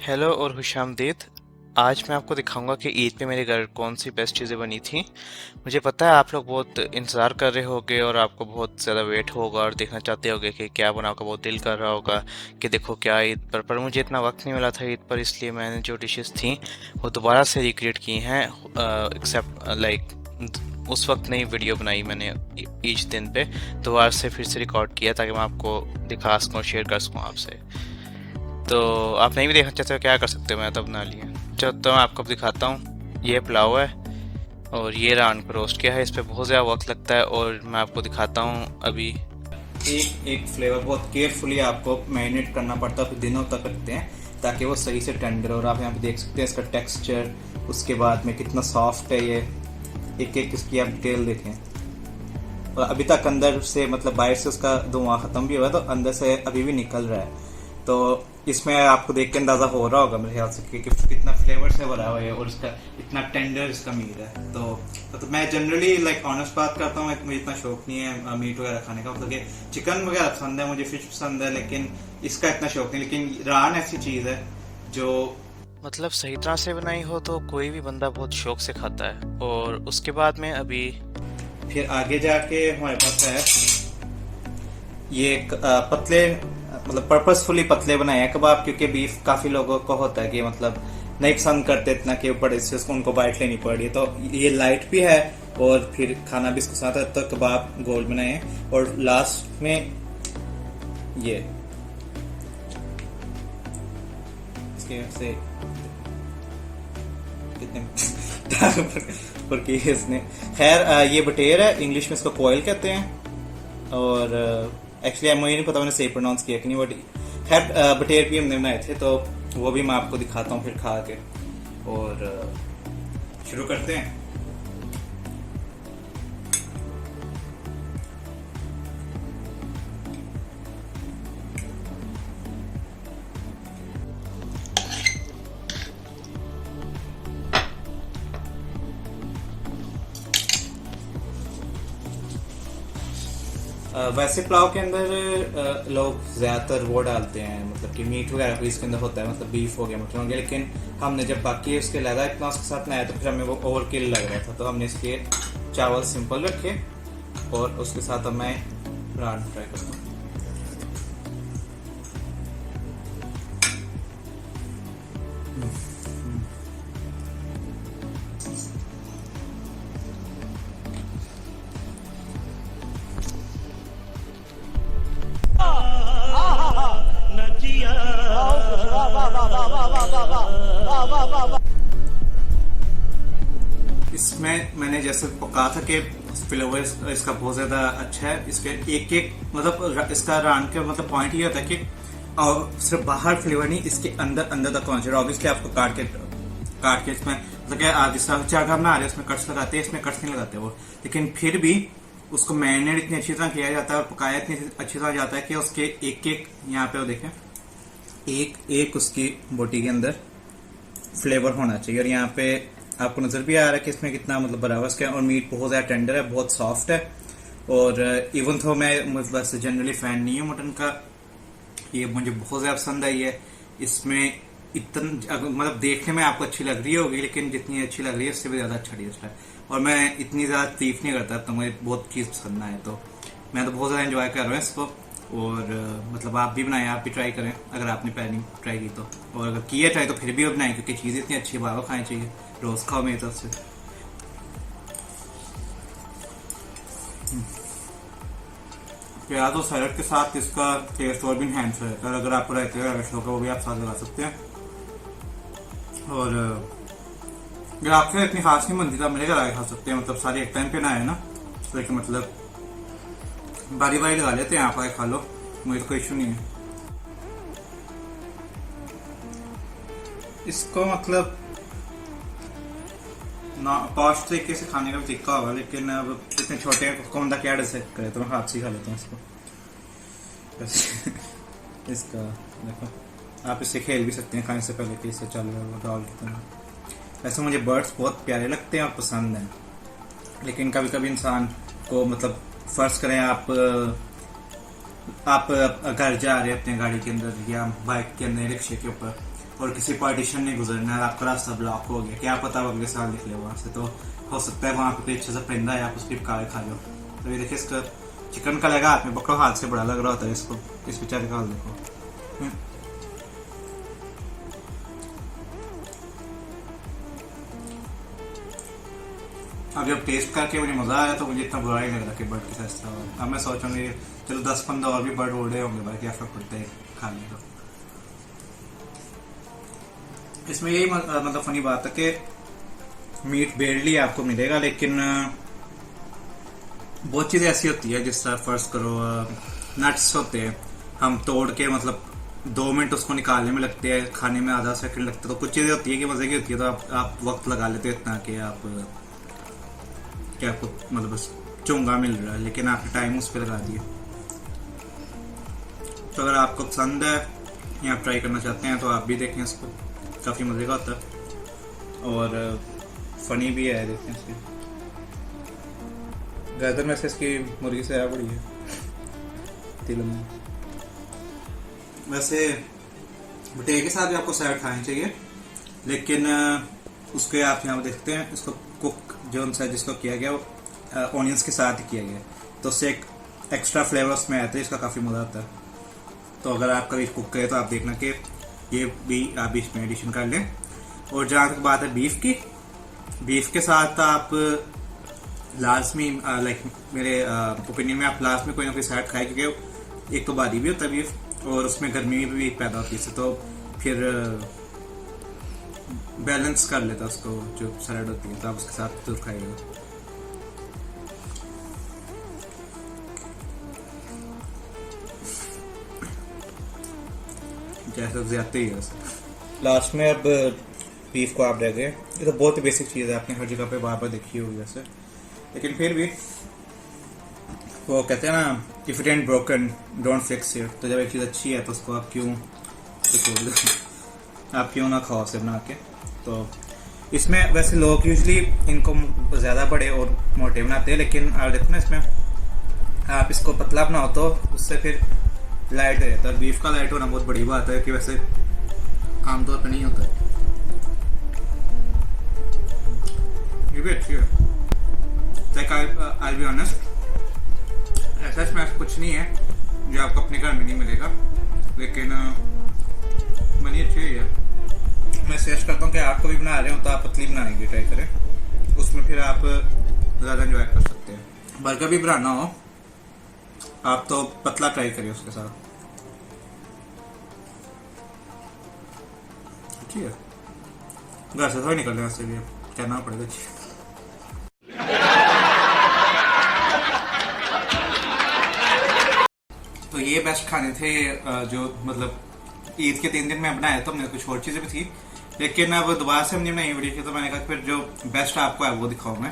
Hello और खुशामदीद। आज मैं आपको दिखाऊंगा कि ईद पे मेरे घर कौन सी बेस्ट चीज़ें बनी थी। मुझे पता है आप लोग बहुत इंतज़ार कर रहे होगे और आपको बहुत ज़्यादा वेट होगा और देखना चाहते होगे कि क्या बना, आपका बहुत दिल कर रहा होगा कि देखो क्या ईद पर मुझे इतना वक्त नहीं मिला था ईद पर, इसलिए मैंने जो डिशेस थी वो दोबारा से रिक्रिएट की हैं। एक्सेप्ट लाइक उस वक्त नई वीडियो बनाई मैंने ईद दिन पे, दोबारा से फिर से रिकॉर्ड किया ताकि मैं आपको दिखा सकूँ, शेयर कर सकूँ आपसे। तो आप नहीं भी देखना चाहते हो क्या कर सकते हो, मैं तो बना लिया। चलो तो मैं आपको अब दिखाता हूँ। ये पुलाव है और ये रान को रोस्ट किया है, इस पर बहुत ज़्यादा वक्त लगता है और मैं आपको दिखाता हूँ अभी। एक एक फ्लेवर बहुत केयरफुली आपको मैरिनेट करना पड़ता है, फिर दिनों तक रखते हैं ताकि वो सही से टेंडर। और आप यहाँ पे देख सकते हैं इसका टेक्सचर, उसके बाद में कितना सॉफ्ट है ये। एक एक इसकी आप डिटेल देखें। और अभी तक अंदर से मतलब बाहर से उसका धुआं खत्म भी हुआ है, तो अंदर से अभी भी निकल रहा है। तो इसमें आपको देख के अंदाजा हो रहा होगा मेरे ख्याल से कि कितना फ्लेवर से भरा हुआ है और इसका इतना टेंडर इसका मीट है। तो मैं जनरली लाइक ऑनेस्ट बात करता हूँ, मुझे इतना शौक नहीं है मीट वगैरह खाने का। मतलब कि चिकन वगैरह पसंद है, मुझे फिश पसंद है, लेकिन इसका इतना शौक नहीं। लेकिन रान ऐसी चीज है जो मतलब सही तरह से बनाई हो तो कोई भी बंदा बहुत शौक से खाता है। और उसके बाद में अभी फिर आगे जाके हमारे पास है ये पतले, मतलब पर्पसफुली पतले बनाए हैं कबाब, क्योंकि बीफ काफी लोगों को होता है कि मतलब नहीं पसंद करते इतना कि बड़े से उसको उनको बाइट लेनी पड़ रही है। तो ये लाइट भी है और फिर खाना भी इसके साथ है। तो कबाब गोल बनाए हैं और लास्ट में ये इसके से कितने पर की इसने। खैर ये बटेर है, इंग्लिश में इसको कोयल कहते हैं। और एक्चुअली मुझे नहीं पता मैंने सही प्रोनाउंस किया कि नहीं, बट खैर बटेर भी हमने बनाए थे, तो वो भी मैं आपको दिखाता हूँ फिर खा के। और शुरू करते हैं। वैसे पुलाव के अंदर लोग ज्यादातर वो डालते हैं, मतलब कि मीट वगैरह भी इसके अंदर होता है, मतलब बीफ हो गया, मटन हो गया। लेकिन हमने जब बाकी उसके लगा इतना उसके साथ बनाया तो फिर हमें वो ओवर किल लग रहा था, तो हमने इसके चावल सिंपल रखे और उसके साथ अब मैं रान फ्राई करता हूँ। इसमें मैंने जैसे कहा था कि फ्लेवर इसका बहुत ज्यादा अच्छा है। इसके एक एक मतलब इसका रान का मतलब पॉइंट ये होता है कि और सिर्फ बाहर फ्लेवर नहीं, इसके अंदर अंदर तक पहुंच रहा है। ऑब्वियसली आपको काट के इसमें मतलब जिस तरह चार बना रहे हैं उसमें कट्स लगाते हैं, इसमें कट्स नहीं लगाते वो। लेकिन फिर भी उसको मैरिनेट इतनी अच्छी तरह किया जाता है और पकाया इतनी अच्छी तरह जाता है कि उसके एक एक यहाँ पे वो देखें, एक एक उसकी बोटी के अंदर फ्लेवर होना चाहिए। और यहाँ पे आपको नजर भी आ रहा है कि इसमें कितना मतलब बराबर इसका। और मीट बहुत ज्यादा टेंडर है, बहुत सॉफ्ट है। और इवन तो मैं वैसे जनरली फैन नहीं हूँ मटन का, ये मुझे बहुत ज्यादा पसंद आई है। इसमें इतना मतलब देखने में आपको अच्छी लग रही होगी, लेकिन जितनी अच्छी लग रही है उससे भी ज्यादा अच्छा टेस्ट है। और मैं इतनी ज्यादा तारीफ नहीं करता, तो मुझे बहुत चीज पसंद आए, तो मैं तो बहुत ज्यादा एंजॉय कर रहा हूँ इसको। और मतलब आप भी बनाएं, आप भी ट्राई करें अगर आपने पहले ट्राई की तो। और अगर किया ट्राई तो फिर भी बनाएं, क्योंकि चीज़ इतनी अच्छी बार बार खानी चाहिए। रोज खाओ मेरी तरफ से। प्याज और सैलड के साथ इसका टेस्ट और भी इनहैंस रहता है। अगर आपको रहते हैं शौक है वो भी आप साथ लगा सकते हैं। और अगर आपसे इतनी खास नहीं बनती तो आप मेरे घर आके खा सकते हैं, मतलब सारे एक टाइम पे ना आए ना, तो मतलब बारी बारी लगा लेते हैं, आप आए खा लो, मुझे तो कोई इशू नहीं है। इसको मतलब ना पॉश तरीके से खाने का भी तरीका होगा, लेकिन अब इतने छोटे को बंदा क्या डिसाइड करे, तो मैं हाथ से ही खा लेता हूँ इसको। इसका देखो, आप इससे खेल भी सकते हैं खाने से पहले कि इससे चल रहा है डॉल की तरह। वैसे मुझे बर्ड्स बहुत प्यारे लगते हैं और पसंद हैं, लेकिन कभी कभी इंसान को मतलब फर्ज करें आप घर जा रहे हैं अपने गाड़ी के अंदर या बाइक के अंदर, रिक्शे के ऊपर, और किसी पार्टीशन नहीं गुजरना है, आपका रास्ता ब्लॉक हो गया, क्या पता वो अगले साल निकले वहां से, तो हो सकता है वहां पे कोई अच्छा सा परिंदा है, आप उसकी कावे खा लो। तो ये देखिए इसका चिकन का लगा हाथ में पकड़ो, हाथ से बड़ा लग रहा होता है इसको, इस बेचारे का हाल देखो। अब जब टेस्ट करके मुझे मजा आया तो मुझे इतना बुरा ही लग रहा कि बर्ड के साथ था। अब मैं सोचूंगी चलो 10-15 और भी बर्ड उड़े होंगे भाई, क्या फर्क पड़ता है खाने का। इसमें यही मतलब फनी बात है कि मीट बेरली आपको मिलेगा, लेकिन बहुत चीजें ऐसी होती है जिस तरह फर्ज करो नट्स होते हैं, हम तोड़ के मतलब 2 मिनट उसको निकालने में लगते हैं, खाने में आधा सेकंड लगता है, तो कुछ चीजें होती है कि मजे की होती है, तो आप वक्त लगा लेते हो इतना कि आप क्या आपको मतलब बस चोंगा मिल रहा है, लेकिन आपने टाइम उस पर लगा दिया। तो अगर आपको पसंद है या आप ट्राई करना चाहते हैं तो आप भी देखें इसको, काफ़ी मज़े का होता है और फनी भी है। देखें इसकी गर्दन में से इसकी मुर्गी से आ बड़ी है तिल में। वैसे भुट्टे के साथ भी आपको सैलड खानी चाहिए, लेकिन उसके आप यहाँ देखते हैं इसको कुक जो उनसे जिसको किया गया वो ऑनियंस के साथ ही किया गया, तो उससे एक एक्स्ट्रा फ्लेवर उसमें आता है, इसका काफ़ी मज़ा आता है। तो अगर आप कभी कुक करें तो आप देखना कि ये भी आप इसमें एडिशन कर लें। और जहाँ तक बात है बीफ की, बीफ के साथ आप लाजमी लाइक मेरे ओपिनियन में आप लास्ट में कोई ना कोई सैलड खाए, क्योंकि एक तो भारी भी होता है बीफ और उसमें गर्मी भी पैदा होती है, तो फिर बैलेंस कर लेता उसको जो सैलड होती है, तो आप उसके साथ जरूर खाइएगा। जैसा ज्यादा ही है लास्ट में। अब बीफ को आप रह गए, ये तो बहुत ही बेसिक चीज़ है, आपने हर जगह पे बार बार देखी होगी वैसे, लेकिन फिर भी वो कहते हैं ना if it and broken don't fix it. तो जब एक चीज़ अच्छी है तो उसको आप क्यों ना खाओ उसे बना के। तो इसमें वैसे लोग यूजली इनको ज़्यादा बड़े और मोटे बनाते हैं, लेकिन आप देखो ना इसमें आप इसको पतला बनाओ तो उससे फिर लाइट रहता है। बीफ का लाइट होना बहुत बड़ी बात है कि वैसे आमतौर पर नहीं होता। ये भी अच्छी है, लाइक आई बी ऑनेस्ट, ऐसा इसमें कुछ नहीं है जो आपको अपने घर में नहीं मिलेगा, लेकिन बनी अच्छी है। मैं सजेस्ट करता हूँ कि आप कभी बना रहे हो तो आप पतली बनाने की ट्राई करें, उसमें फिर आप ज़्यादा एंजॉय कर सकते हैं। बर्गर भी बनाना हो आप तो पतला ट्राई करिए उसके साथ, ठीक है। घर से थोड़ी निकलने से भी करना पड़ेगा। तो ये बेस्ट खाने थे जो मतलब ईद के 3 दिन में बनाया, तो हमने कुछ और चीज़ें भी थी, लेकिन अब दोबारा से हमने बनाई वीडियो की, तो मैंने कहा फिर जो बेस्ट आपको है वो दिखाऊँ मैं।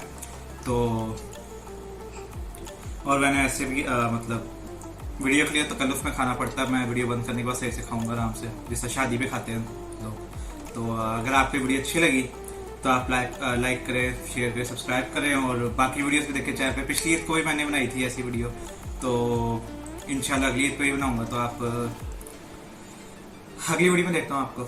तो और मैंने ऐसे भी मतलब वीडियो के लिए तो कल उसमें खाना पड़ता है, मैं वीडियो बंद करने के बाद सही से खाऊंगा आराम से, जिससे शादी भी खाते हैं लोग। तो अगर आपको वीडियो अच्छी लगी तो आप लाइक करें, शेयर करें, सब्सक्राइब करें, और बाकी वीडियोस भी देखें। चाहे पिछली ईद को भी मैंने बनाई थी ऐसी वीडियो, तो इंशाल्लाह अगली ईद को ही बनाऊंगा। तो आप अगली वीडियो में देखता हूँ आपको।